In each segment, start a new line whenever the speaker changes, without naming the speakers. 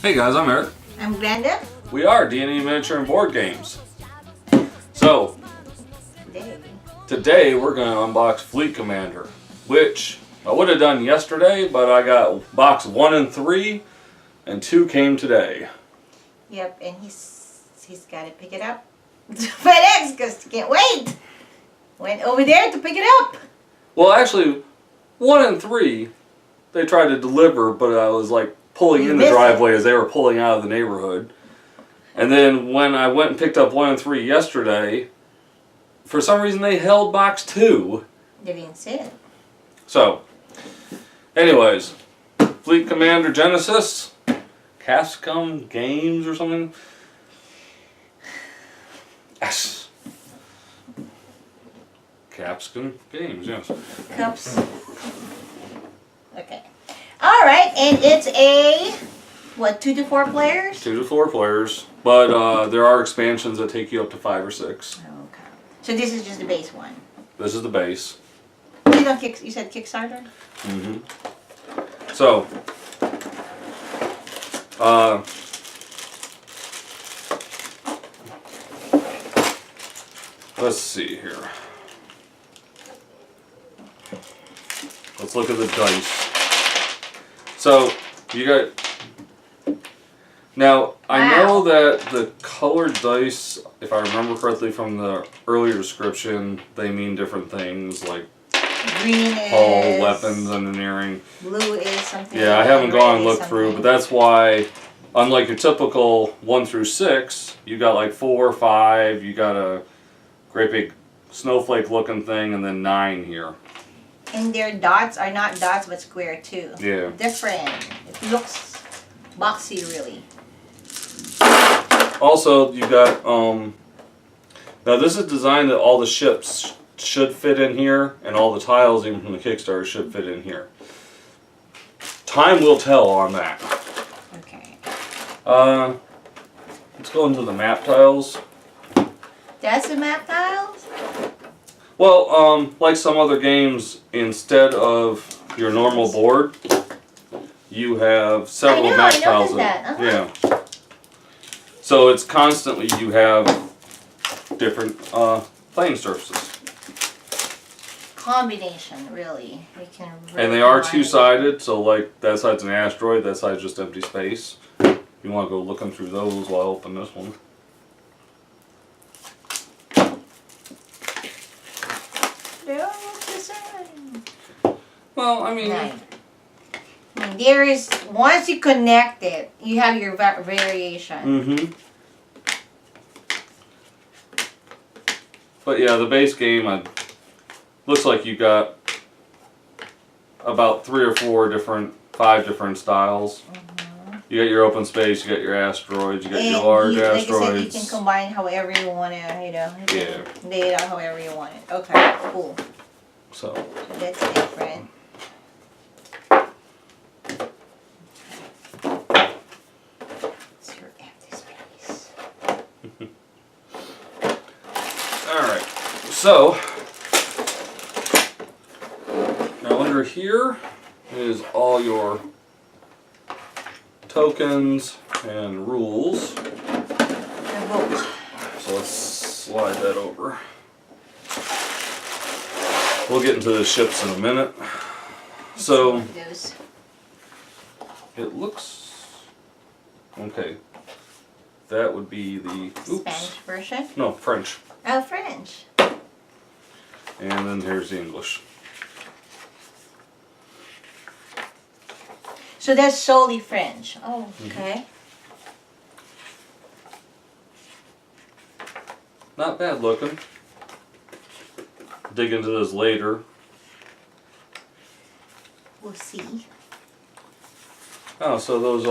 Hey guys, I'm Eric.
I'm Glenda.
We are D&E Miniature and Board Games. So, today we're going to unbox Fleet Commander, which I would have done yesterday, but I got box 1 and 3, and 2 came today.
Yep, and he's got to pick it up. FedEx, because he can't wait. Went over there to pick it up.
Well, actually, 1 and 3, they tried to deliver, but I was like pulling in the driveway as they were pulling out of the neighborhood. And then when I went and picked up 1 and 3 yesterday, for some reason they held box 2.
They didn't say it. So,
anyways, Fleet Commander Genesis, Capsicum Games or something. Yes. Capsicum Games, yes.
Cups. Okay. All right, and it's a, what, 2 to 4 players?
2 to 4 players, but there are expansions that take you up to 5 or 6.
Okay. So this is just the base one.
This is the base.
You said Kickstarter?
Mm-hmm. So, let's see here. Let's look at the dice. So, you got... Now, I know that the colored dice, if I remember correctly from the earlier description, they mean different things, like
green
hull,
is...
weapons, engineering.
Blue is something...
Yeah, I haven't gone and looked through, but that's why, unlike your typical 1 through 6, you got like 4, 5, you got a great big snowflake looking thing, and then 9 here.
And their dots are not dots, but square too.
Yeah.
Different. It looks boxy, really.
Also, you got, now this is designed that all the ships should fit in here, and all the tiles, even from the Kickstarter, should fit in here. Time will tell on that.
Okay.
Let's go into the map tiles.
That's the map tiles?
Well, like some other games, instead of your normal board, you have several map tiles. Yeah. So it's constantly, you have different playing surfaces.
Combination, really. We can really
and they are two-sided, so like that side's an asteroid, that side's just empty space. You want to go looking through those while I open this one. Well, I mean,
there is, once you connect it, you have your variation.
Mm-hmm. But yeah, the base game, looks like you got about 3 or 4 different, 5 different styles. You got your open space, you got your asteroids, you got your large asteroids.
Like I said, you can combine however you want to, you know.
Yeah.
Lay it out however you want it. Okay, cool.
So
that's different. It's your empty space.
Alright, so now under here is all your tokens and rules. So let's slide that over. We'll get into the ships in a minute. So it looks okay. That would be the
Spanish version?
No, French.
Oh, French.
And then here's the English.
So that's solely French. Oh, okay.
Not bad looking. Dig into this later.
We'll see.
Oh, so those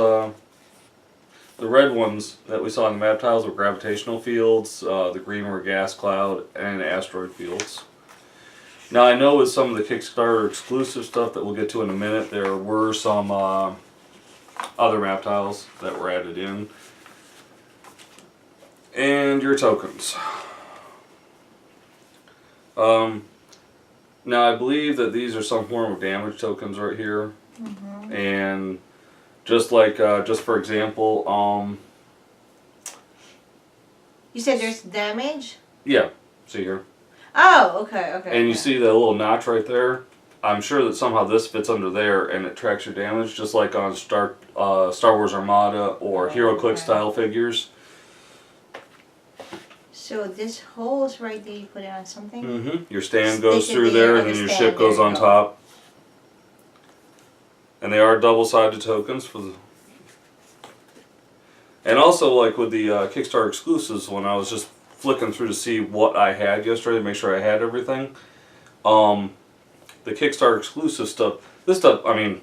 the red ones that we saw in the map tiles were gravitational fields, the green were gas cloud, and asteroid fields. Now I know with some of the Kickstarter exclusive stuff that we'll get to in a minute, there were some other map tiles that were added in. And your tokens. Now I believe that these are some form of damage tokens right here. And Just like, just for example,
You said there's damage?
yeah, see here.
Oh, okay, okay.
And you
okay.
see that little notch right there? I'm sure that somehow this fits under there and it tracks your damage, just like on Star Wars Armada or HeroClix
okay.
style figures.
So this hole's right there, you put it on something?
Mm-hmm. Your stand
Stick
goes
it
through
there,
there,
or
and then
the
your
stand,
ship goes
there you
on
go.
top. And they are double-sided tokens for the. And also, like with the Kickstarter exclusives, when I was just flicking through to see what I had yesterday to make sure I had everything, the Kickstarter exclusive stuff. This stuff, I mean,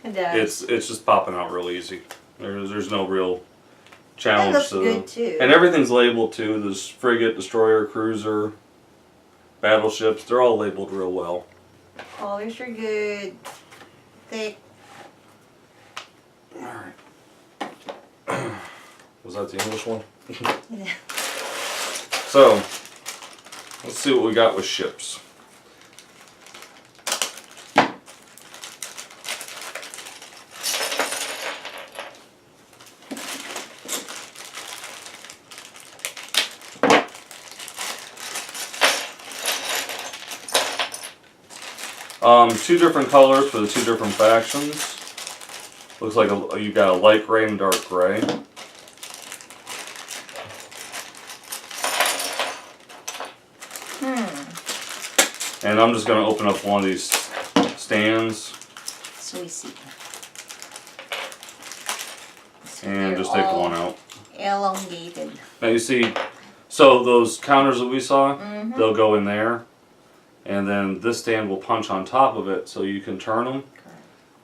It does.
it's just popping out real easy. There's no real
That
challenge
looks
to
good too.
And everything's labeled too. There's frigate, destroyer, cruiser, battleships. They're all labeled real well.
Colors are good. Thick.
Alright. Was that the English one?
Yeah.
So, let's see what we got with ships. Two different colors for the two different factions. Looks like you got a light gray and dark gray. And I'm just going to open up one of these stands
So we see. So
and
they're
just take
all
one out.
elongated.
Now you see, so those counters that we saw,
Mm-hmm.
they'll go in there. And then this stand will punch on top of it so you can turn them.
Correct.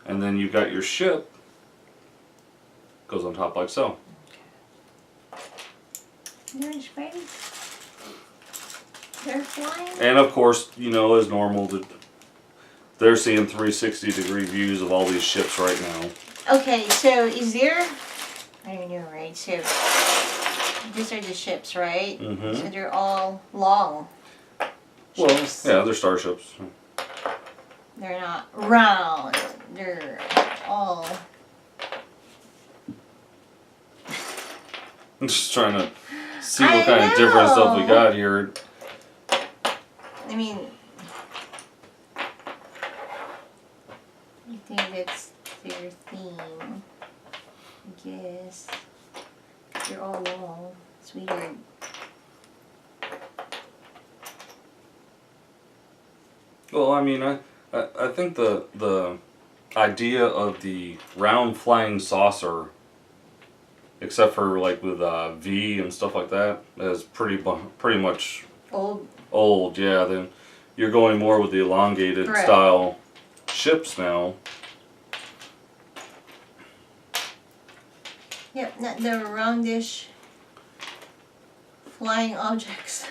And then you've got your ship. Goes on top like so.
There's ready. They're flying.
And of course, you know, as normal, they're seeing 360-degree views of all these ships right now.
Okay, so is there... I don't know, right? So these are the ships, right?
Mm-hmm.
So they're all long.
Well,
ships.
yeah, they're starships.
They're not round. They're all...
I'm just trying to see
I
what kind of different stuff we
know.
got here.
I mean... I think that's their theme. I guess. They're all long. It's weird.
Well, I mean, I think the idea of the round flying saucer, except for like with V and stuff like that, is pretty much old. Yeah, then you're going more with the elongated
Correct.
style ships now.
Yep, not the roundish flying objects.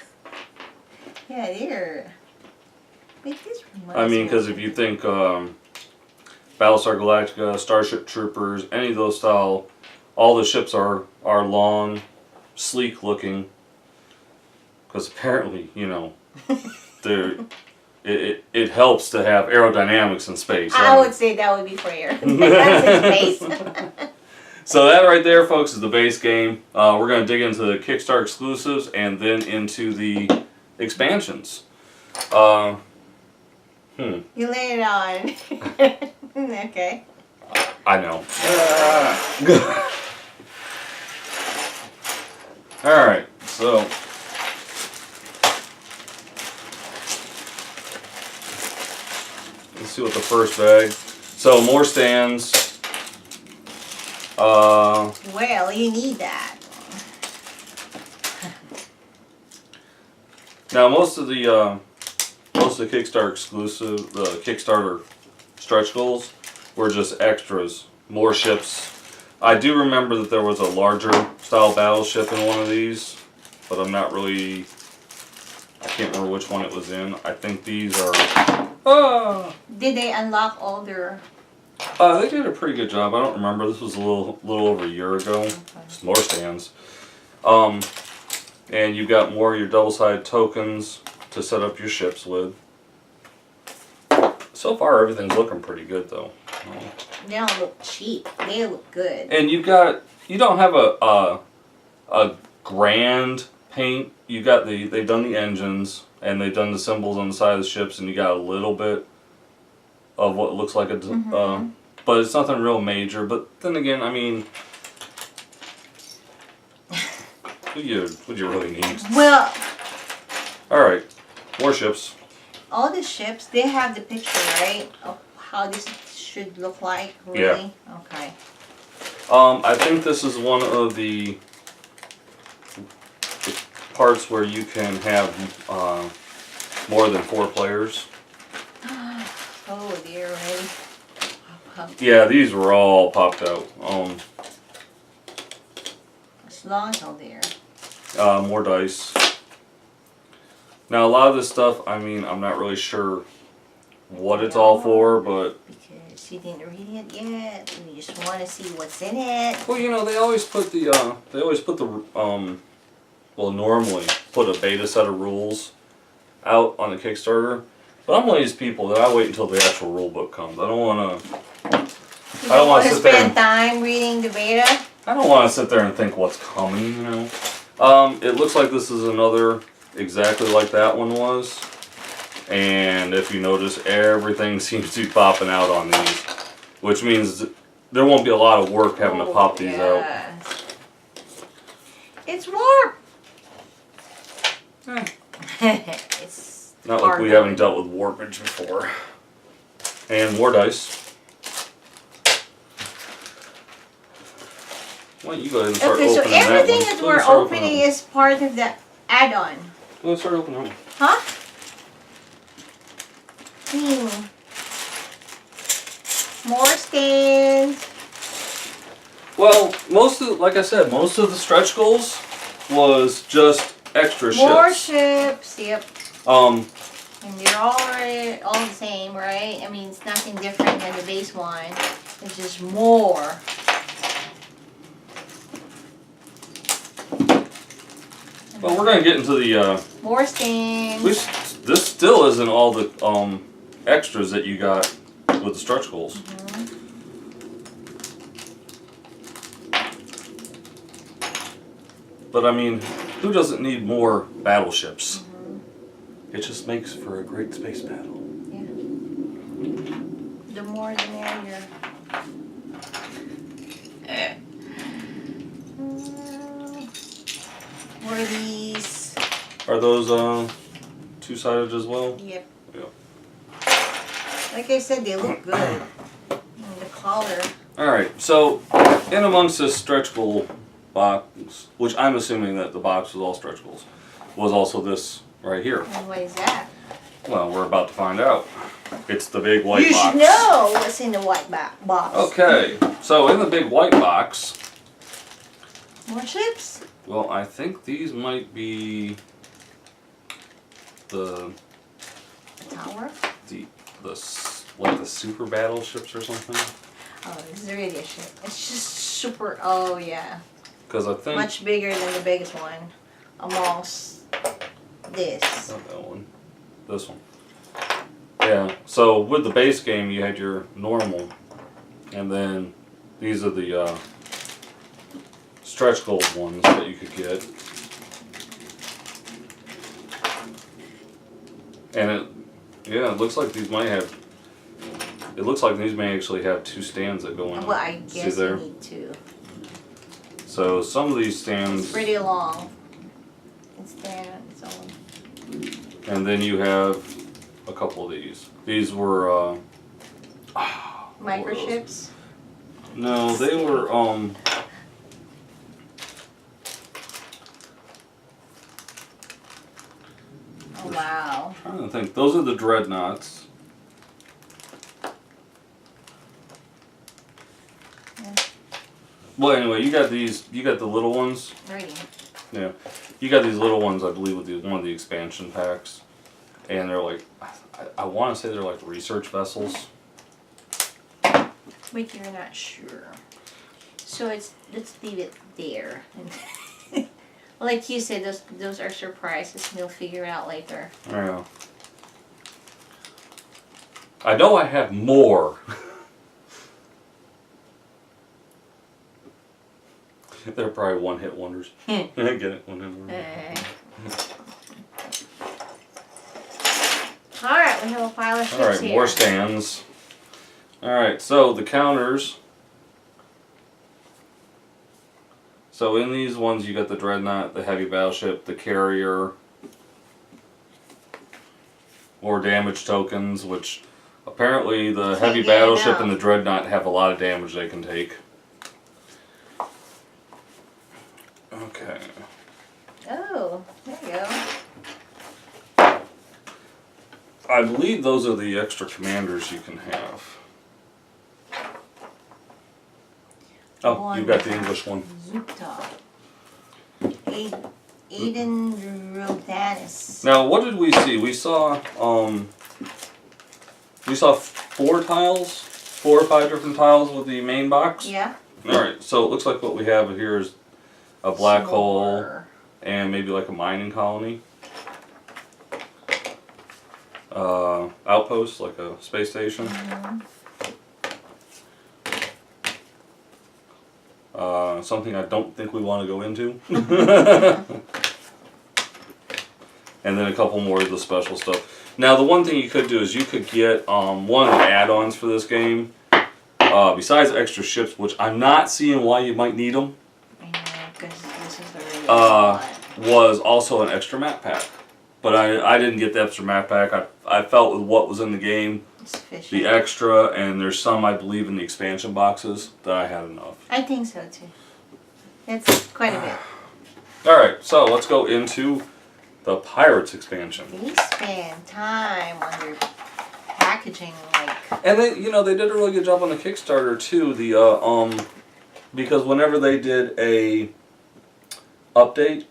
Yeah, they're... Wait, this reminds
I mean,
me
because
of
if you think Battlestar Galactica, Starship Troopers, any of those style, all the ships are long, sleek looking. Because apparently, you know, it helps to have aerodynamics in space.
I
Right?
would say that would be for air. That's in space.
So that right there, folks, is the base game. We're going to dig into the Kickstarter exclusives and then into the expansions.
You lay it on. Okay.
I know. Alright, so. Let's see what the first bag. So, more stands.
Well, you need that.
Now, most of the Kickstarter exclusive, the Kickstarter stretch goals, were just extras, more ships. I do remember that there was a larger style battleship in one of these, but I'm not really. I can't remember which one it was in. I think these are.
Did they unlock all their...
They did a pretty good job. I don't remember. This was a little over a year ago.
Okay.
Just more stands. And you've got more of your double-sided tokens to set up your ships with. So far, everything's looking pretty good, though.
They don't look cheap. They look good.
And you don't have a grand paint. You got they've done the engines and they've done the symbols on the side of the ships, and you got a little bit of what looks like a but it's nothing real major. But then again, I mean, what do you really need?
Well,
all right, warships.
all the ships, they have the picture, right, of how this should look like, really? Yeah. Okay.
I think this is one of the parts where you can have more than 4 players.
Oh, they're already.
Yeah, these were all popped out.
As long as all there.
More dice. Now, a lot of this stuff, I mean, I'm not really sure what it's all for, but...
Because you didn't read it yet, and you just want to see what's in it.
Well, you know, they always put the, well, normally put a beta set of rules out on the Kickstarter. But I'm one of these people that I wait until the actual rule book comes. I don't want to...
You don't want to spend time reading the beta?
I don't want to sit there and think what's coming, you know. It looks like this is another exactly like that one was. And if you notice, everything seems to be popping out on these. Which means there won't be a lot of work having to pop these out.
It's warm! It's
not like we haven't dealt with warpage before. And more dice. Why don't you go ahead and start opening that one?
Okay, so everything that we're opening is part of the add-on.
Let's start opening that one.
Huh? More stands.
Well, like I said, most of the stretch goals was just extra ships.
More ships, yep.
And
they're all the same, right? I mean, it's nothing different than the base one. It's just more.
Well, we're gonna get into the
more stands.
This still isn't all the extras that you got with the stretch goals. But I mean, who doesn't need more battleships? It just makes for a great space battle.
Yeah. The more the merrier. What are these?
Are those two-sided as well?
Yep.
Yep.
Like I said, they look good. And the color.
Alright, so in amongst this stretch goal box, which I'm assuming that the box was all stretch goals, was also this right here.
And what is that?
Well, we're about to find out. It's the big white box.
You should know what's in the white box.
Okay, so in the big white box...
More ships?
Well, I think these might be the
tower?
Like the super battleships or something.
Oh, this is really a ship. It's just super, oh yeah.
Because I think...
Much bigger than the biggest one. Amongst this.
Not that one. This one. Yeah, so with the base game you had your normal, and then these are the stretch goal ones that you could get. And it looks like these might have, it looks like these may actually have 2 stands that go in.
Well, I guess you need 2.
So some of these stands...
It's pretty long. It's its own.
And then you have a couple of these. These were...
microships?
No, they were... Oh,
wow.
I'm trying to think. Those are the dreadnoughts.
Yeah.
Well, anyway, you got these. You got the little ones.
Ready.
Yeah, you got these little ones. I believe with one of the expansion packs, and they're like, I want to say they're like research vessels.
But you're not sure. So let's leave it there. Like you said, those are surprises. We'll figure it out later.
Yeah. I know I have more. They're probably one-hit wonders. Get it? One-hit wonders.
Alright, we have a pile of ships
Alright,
here.
more stands. Alright, so the counters. So in these ones you got the Dreadnought, the Heavy Battleship, the Carrier, more damage tokens, which apparently the Heavy Battleship and the Dreadnought have a lot of damage they can take. Okay.
Oh, there you go.
I believe those are the extra commanders you can have. Oh, you got the English one.
Utah. Aiden Rodanis.
Now, what did we see? We saw 4 tiles, 4 or 5 different tiles with the main box.
Yeah.
All right, so it looks like what we have here is a black hole
Smaller.
and maybe like a mining colony. Outpost, like a space station. Something I don't think we want to go into. And then a couple more of the special stuff. Now, the one thing you could do is you could get one of the add-ons for this game. Besides extra ships, which I'm not seeing why you might need them.
I know, because this is the really one.
Was also an extra map pack. But I didn't get the extra map pack. I felt with what was in the game, the extra, and there's some, I believe, in the expansion boxes, that I had enough.
I think so too. It's quite a bit.
Alright, so let's go into the Pirates expansion.
They spend time on their packaging, like.
And they did a really good job on the Kickstarter too. Because whenever they did a update,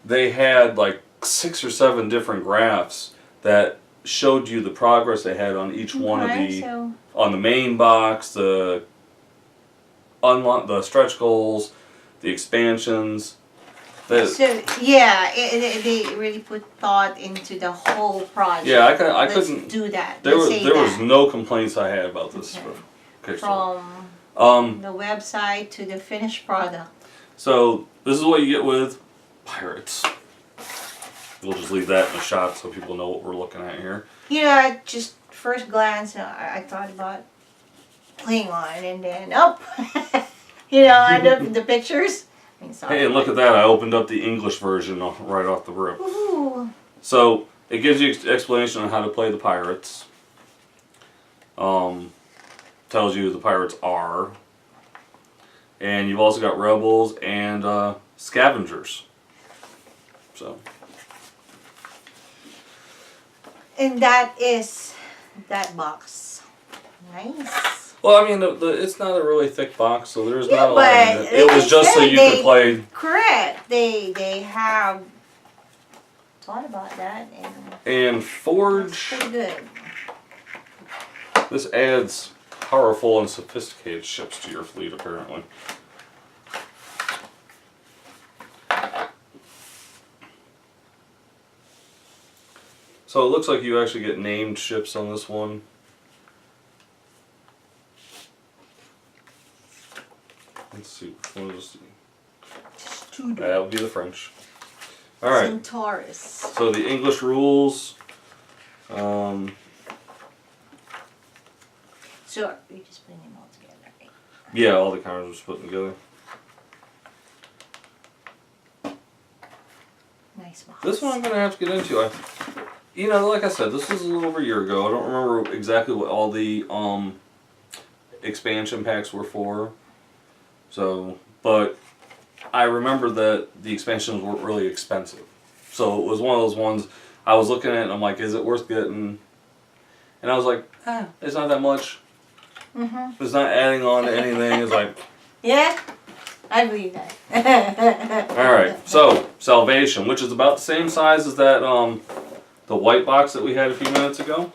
they had like 6 or 7 different graphs that showed you the progress they had on each one of on the main box, the stretch goals, the expansions.
They really put thought into the whole project.
Yeah, I couldn't
do that.
There was no complaints I had about this Kickstarter.
From the website to the finished product.
So this is what you get with Pirates. We'll just leave that in the shot so people know what we're looking at here.
Just first glance, I thought about playing on, and then the pictures.
Hey, and look at that! I opened up the English version right off the rip.
Ooh.
So it gives you explanation on how to play the Pirates. Tells you who the Pirates are, and you've also got Rebels and Scavengers. So.
And that is that box. Nice.
Well, I mean, it's not a really thick box, so there's not a lot in it. It was just so you could play.
Correct. They have thought about that
and Forge.
That's pretty good.
This adds powerful and sophisticated ships to your fleet, apparently. So it looks like you actually get named ships on this one. Let's see, which one is that would be the French. Alright.
Centaurus.
So the English rules.
So you're just putting them all together, right?
Yeah, all the counters are put together.
Nice box.
This one I'm going to have to get into. Like I said, this was a little over a year ago. I don't remember exactly what all the expansion packs were for. So, but I remember that the expansions weren't really expensive. So it was one of those ones I was looking at and I'm like, is it worth getting? And I was like, it's not that much. It's not adding on to anything. It's like...
Yeah, I believe that.
Alright, so Salvation, which is about the same size as that the white box that we had a few minutes ago.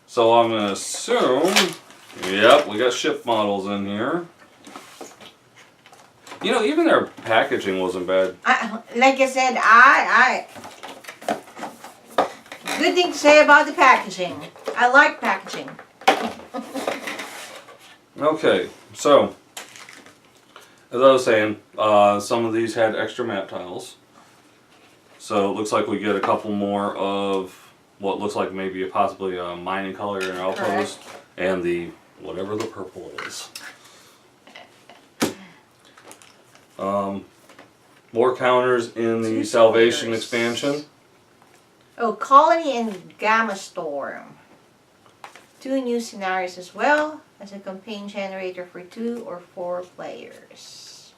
So I'm going to assume, yep, we got ship models in here. Even their packaging wasn't bad.
Like I said, good thing to say about the packaging. I like packaging.
Okay, so as I was saying, some of these had extra map tiles. So it looks like we get a couple more of what looks like maybe possibly a mining color in our outpost.
Correct.
And the, whatever the purple is. More counters in the
Two
Salvation
squares.
expansion.
Oh, Colony and Gamma Storm. 2 new scenarios as well as a campaign generator for 2 or 4 players.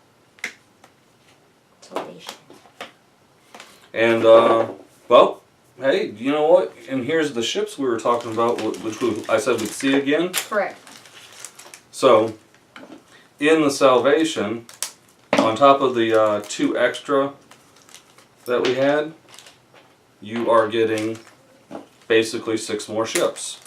Salvation.
And, well, hey, you know what? And here's the ships we were talking about, which I said we'd see again.
Correct.
So, in the Salvation, on top of the 2 extra that we had, you are getting basically 6 more ships.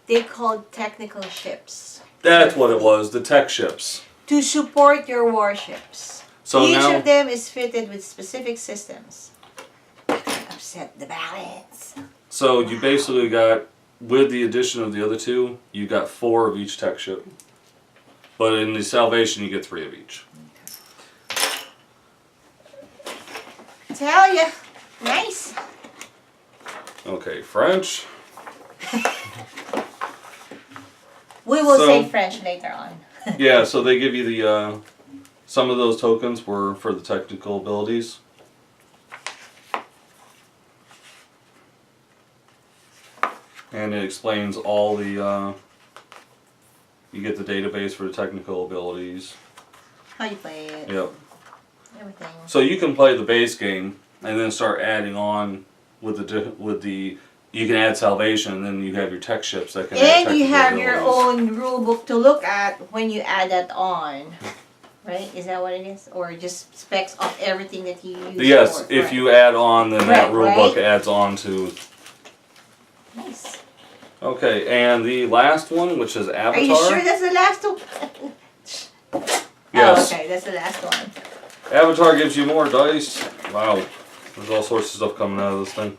They called technical ships.
That's what it was, the tech ships.
To support your warships.
So
Each
now,
of them is fitted with specific systems that can upset the balance.
so you basically got, with the addition of the other 2, you got 4 of each tech ship. But in the Salvation, you get 3 of each.
Tell ya, nice.
Okay, French.
We will
So-
say French later on.
Yeah, so they give you the, some of those tokens were for the technical abilities. And it explains all the, you get the database for the technical abilities.
How you play it,
Yep.
everything.
So you can play the base game and then start adding on with the you can add Salvation and then you have your tech ships that can add
And you
technical
have your
abilities.
own rule book to look at when you add that on. Right? Is that what it is? Or just specs of everything that you use?
Yes,
for?
if
Right.
you add on, then that
Right,
rule book
right.
adds on to.
Nice.
Okay, and the last one, which is Avatar.
Are you sure that's the last one?
Yes.
Oh, okay, that's the last one.
Avatar gives you more dice. Wow, there's all sorts of stuff coming out of this thing.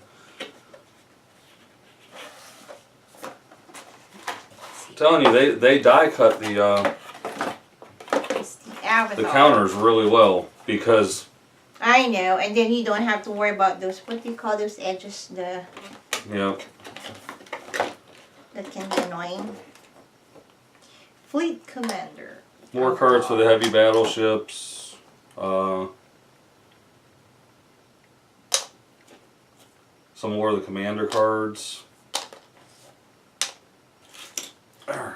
I'm telling you, they die cut
It's the Avatar.
the counters really well because
I know, and then you don't have to worry about those, what do you call those edges,
yeah.
that can be annoying. Fleet Commander.
More cards for the heavy battleships. Some more of the commander cards. Alright.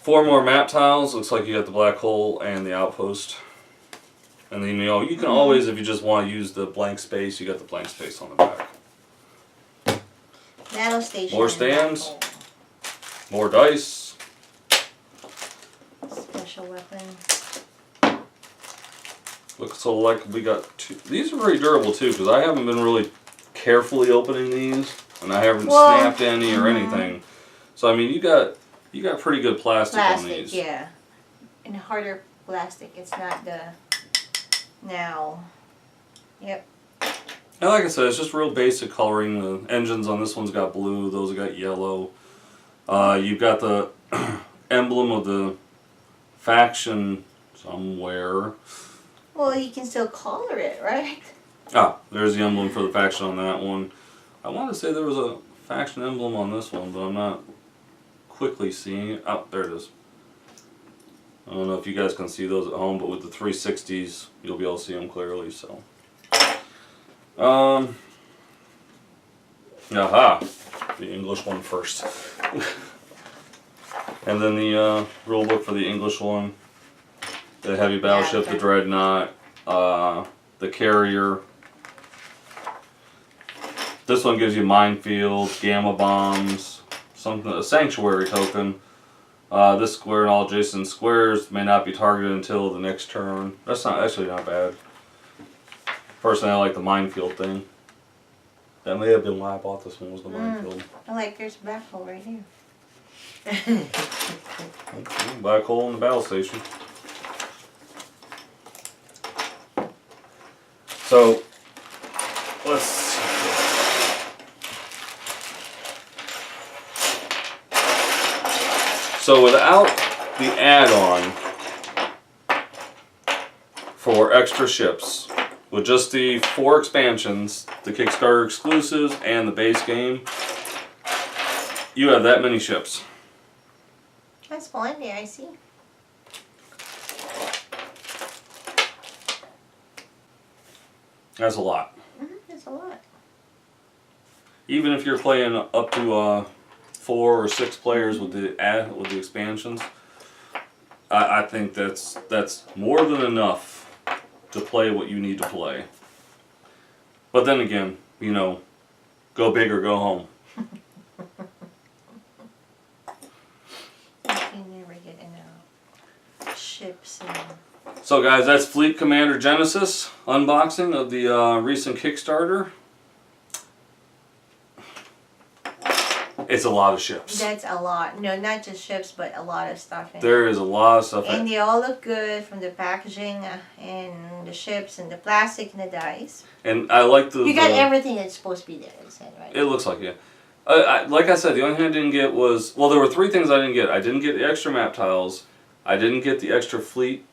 4 more map tiles. Looks like you got the black hole and the outpost. And then you can always, if you just want to use the blank space, you got the blank space on the back.
Battle Station.
More
and
stands.
battle.
More dice.
Special weapon.
Looks like we got 2. These are very durable too, because I haven't been really carefully opening these, and I haven't snapped any or anything. So I mean, you got pretty good plastic on
Plastic,
these.
yeah. And harder plastic. It's not the now. Yep.
And like I said, it's just real basic coloring. The engines on this one's got blue. Those have got yellow. You've got the emblem of the faction somewhere.
Well, you can still color it, right?
Ah, there's the emblem for the faction on that one. I want to say there was a faction emblem on this one, but I'm not quickly seeing it. Oh, there it is. I don't know if you guys can see those at home, but with the 360s, you'll be able to see them clearly. So, aha, the English one first, and then the rule book for the English one. The heavy battleship, the dreadnought, the carrier. This one gives you minefields, gamma bombs, a sanctuary token. This square and all adjacent squares may not be targeted until the next turn. That's actually not bad. Personally, I like the minefield thing. That may have been why I bought this one, was the minefield.
I like there's a black hole right here.
Black hole in the battle station. So, Let's see. So without the add-on for extra ships, with just the 4 expansions, the Kickstarter exclusives, and the base game, you have that many ships.
That's plenty, I see.
That's a lot.
That's a lot.
Even if you're playing up to 4 or 6 players with the expansions, I think that's more than enough to play what you need to play. But then again, you know, go big or go home.
You never get enough ships and...
So guys, that's Fleet Commander Genesis unboxing of the recent Kickstarter. It's a lot of ships.
That's a lot. No, not just ships, but a lot of stuff in
There is a lot of stuff.
And they all look good, from the packaging and the ships and the plastic and the dice.
And I like the...
You got everything that's supposed to be there, it said, right?
It looks like it. Like I said, the only thing I didn't get was... Well, there were 3 things I didn't get. I didn't get the extra map tiles. I didn't get the extra fleet,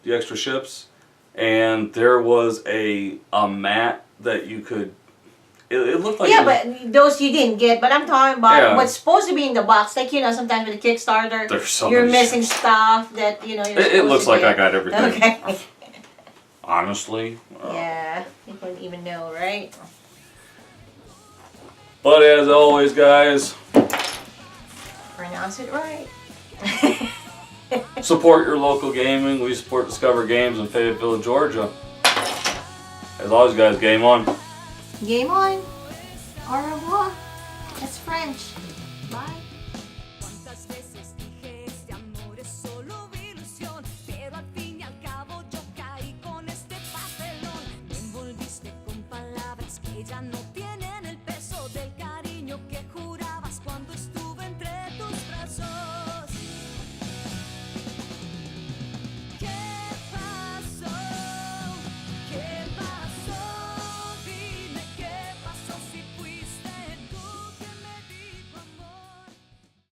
the extra ships. And there was a mat that you could... It looked like...
Yeah, but those you didn't get. But I'm talking about
Yeah.
what's supposed to be in the box. Like, you know, sometimes with the Kickstarter,
There's so
you're
many
missing
ships.
stuff that, you know, you're
It looks
supposed to
like I
get.
got everything.
Okay.
Honestly.
Yeah, you wouldn't even know, right?
But as always, guys,
Pronounce it right.
support your local gaming. We support Discover Games in Fayetteville, Georgia. As always, guys, game on.
Game on. Au revoir. That's French. Bye.